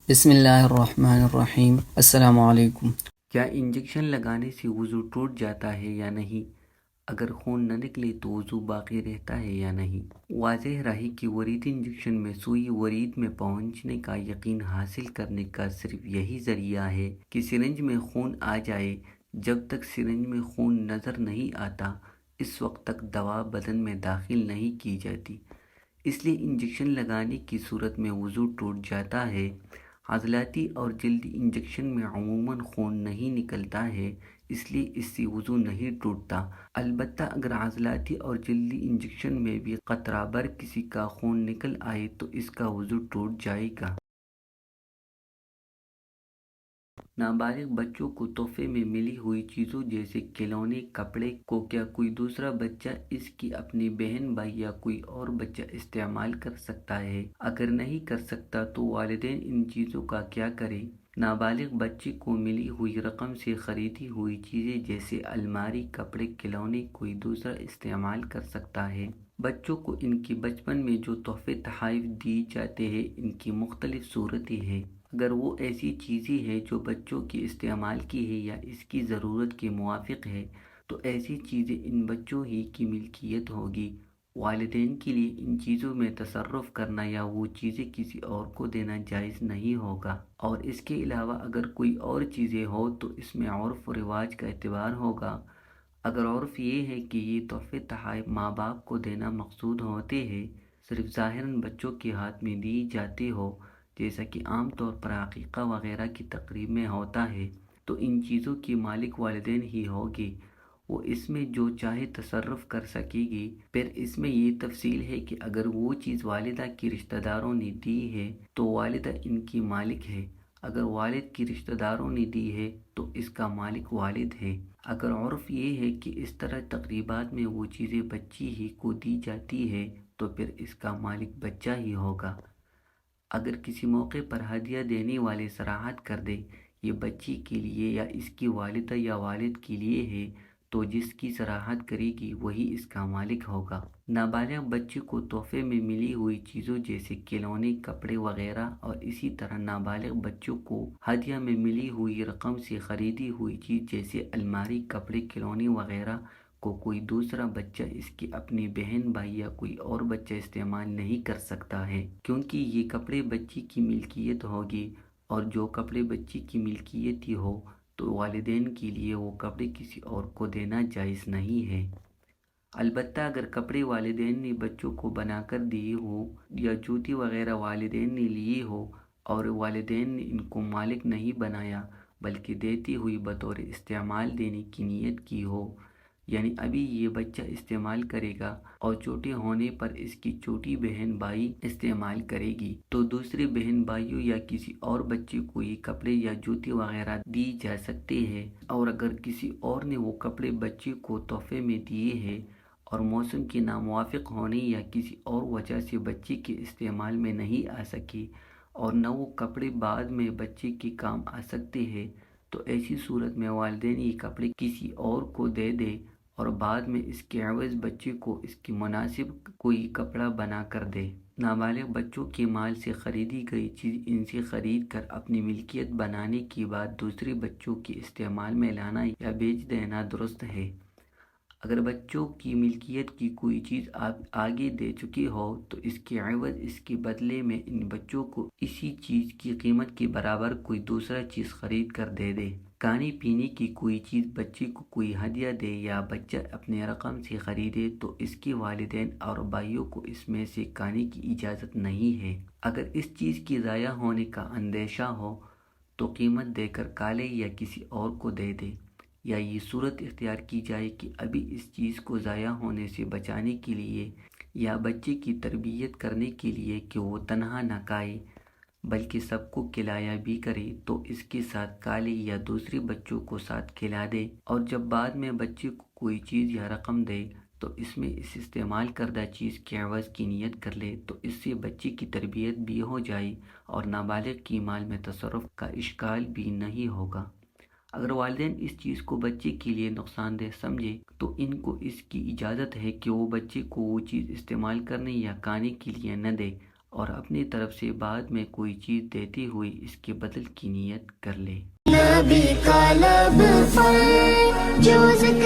بسم اللہ الرحمن الرحیم۔ السلام علیکم۔ کیا انجیکشن لگانے سے وضو ٹوٹ جاتا ہے یا نہیں؟ اگر خون نہ نکلے تو وضو باقی رہتا ہے یا نہیں؟ واضح رہے کہ ورید انجیکشن میں سوئی ورید میں پہنچنے کا یقین حاصل کرنے کا صرف یہی ذریعہ ہے کہ سرنج میں خون آ جائے۔ جب تک سرنج میں خون نظر نہیں آتا اس وقت تک دوا بدن میں داخل نہیں کی جاتی، اس لیے انجیکشن لگانے کی صورت میں وضو ٹوٹ جاتا ہے۔ عضلاتی اور جلدی انجیکشن میں عموماً خون نہیں نکلتا ہے، اس لیے اس سے وضو نہیں ٹوٹتا۔ البتہ اگر عضلاتی اور جلدی انجیکشن میں بھی قطرہ بھر کسی کا خون نکل آئے تو اس کا وضو ٹوٹ جائے گا۔ نابالغ بچوں کو تحفے میں ملی ہوئی چیزوں جیسے کھلونے، کپڑے کو کیا کوئی دوسرا بچہ اس کی اپنی بہن، بھائی یا کوئی اور بچہ استعمال کر سکتا ہے؟ اگر نہیں کر سکتا تو والدین ان چیزوں کا کیا کریں؟ نابالغ بچے کو ملی ہوئی رقم سے خریدی ہوئی چیزیں جیسے الماری، کپڑے، کھلونے کوئی دوسرا استعمال کر سکتا ہے۔ بچوں کو ان کے بچپن میں جو تحفے تحائف دی جاتے ہیں ان کی مختلف صورتیں ہیں۔ اگر وہ ایسی چیزیں ہیں جو بچوں کے استعمال کی ہے یا اس کی ضرورت کے موافق ہے تو ایسی چیزیں ان بچوں ہی کی ملکیت ہوگی۔ والدین کے لیے ان چیزوں میں تصرف کرنا یا وہ چیزیں کسی اور کو دینا جائز نہیں ہوگا، اور اس کے علاوہ اگر کوئی اور چیزیں ہو تو اس میں عرف و رواج کا اعتبار ہوگا۔ اگر عرف یہ ہے کہ یہ تحفے تحائف ماں باپ کو دینا مقصود ہوتے ہیں، صرف ظاہراً بچوں کے ہاتھ میں دی جاتے ہو جیسا کہ عام طور پر عقیقہ وغیرہ کی تقریب میں ہوتا ہے، تو ان چیزوں کی مالک والدین ہی ہوگی، وہ اس میں جو چاہے تصرف کر سکے گی۔ پھر اس میں یہ تفصیل ہے کہ اگر وہ چیز والدہ کی رشتہ داروں نے دی ہے تو والدہ ان کی مالک ہے، اگر والد کی رشتہ داروں نے دی ہے تو اس کا مالک والد ہے۔ اگر عرف یہ ہے کہ اس طرح تقریبات میں وہ چیزیں بچی ہی کو دی جاتی ہے تو پھر اس کا مالک بچہ ہی ہوگا۔ اگر کسی موقع پر ہدیہ دینے والے صراحت کر دے یہ بچی کے لیے یا اس کی والدہ یا والد کے لیے ہے تو جس کی صراحت کرے گی وہی اس کا مالک ہوگا۔ نابالغ بچے کو تحفے میں ملی ہوئی چیزوں جیسے کھلونے، کپڑے وغیرہ اور اسی طرح نابالغ بچوں کو ہدیہ میں ملی ہوئی رقم سے خریدی ہوئی چیز جیسے الماری، کپڑے، کھلونے وغیرہ کو کوئی دوسرا بچہ اس کی اپنی بہن، بھائی یا کوئی اور بچہ استعمال نہیں کر سکتا ہے، کیونکہ یہ کپڑے بچی کی ملکیت ہوگی، اور جو کپڑے بچی کی ملکیت ہی ہو تو والدین کے لیے وہ کپڑے کسی اور کو دینا جائز نہیں ہے۔ البتہ اگر کپڑے والدین نے بچوں کو بنا کر دیے ہو یا جوتی وغیرہ والدین نے لیے ہو اور والدین نے ان کو مالک نہیں بنایا بلکہ دیتی ہوئی بطور استعمال دینے کی نیت کی ہو، یعنی ابھی یہ بچہ استعمال کرے گا اور چھوٹے ہونے پر اس کی چھوٹی بہن، بھائی استعمال کرے گی تو دوسرے بہن بھائیوں یا کسی اور بچے کو یہ کپڑے یا جوتے وغیرہ دی جا سکتے ہیں۔ اور اگر کسی اور نے وہ کپڑے بچے کو تحفے میں دیے ہیں اور موسم کے ناموافق ہونے یا کسی اور وجہ سے بچے کے استعمال میں نہیں آ سکے اور نہ وہ کپڑے بعد میں بچے کے کام آ سکتے ہیں تو ایسی صورت میں والدین یہ کپڑے کسی اور کو دے دے اور بعد میں اس کے عوض بچے کو اس کی مناسب کوئی کپڑا بنا کر دے۔ نابالغ بچوں کے مال سے خریدی گئی چیز ان سے خرید کر اپنی ملکیت بنانے کے بعد دوسرے بچوں کے استعمال میں لانا یا بیچ دینا درست ہے۔ اگر بچوں کی ملکیت کی کوئی چیز آپ آگے دے چکے ہو تو اس کے عوض اس کے بدلے میں ان بچوں کو اسی چیز کی قیمت کے برابر کوئی دوسرا چیز خرید کر دے دے۔ کھانے پینے کی کوئی چیز بچے کو کوئی ہدیہ دے یا بچہ اپنے رقم سے خریدے تو اس کے والدین اور بھائیوں کو اس میں سے کھانے کی اجازت نہیں ہے۔ اگر اس چیز کے ضائع ہونے کا اندیشہ ہو تو قیمت دے کر کالے یا کسی اور کو دے دے، یا یہ صورت اختیار کی جائے کہ ابھی اس چیز کو ضائع ہونے سے بچانے کے لیے یا بچے کی تربیت کرنے کے لیے کہ وہ تنہا نہ کھائے بلکہ سب کو کھلایا بھی کرے تو اس کے ساتھ کالے یا دوسرے بچوں کو ساتھ کھلا دے، اور جب بعد میں بچے کو کوئی چیز یا رقم دے تو اس میں اس استعمال کردہ چیز کے عوض کی نیت کر لے تو اس سے بچے کی تربیت بھی ہو جائے اور نابالغ کی مال میں تصرف کا اشکال بھی نہیں ہوگا۔ اگر والدین اس چیز کو بچے کے لیے نقصان دہ سمجھے تو ان کو اس کی اجازت ہے کہ وہ بچے کو وہ چیز استعمال کرنے یا کھانے کے لیے نہ دے، اور اپنی طرف سے بعد میں کوئی چیز دیتی ہوئی اس کے بدل کی نیت کر لے۔ نبی کا لب پر جو ذکر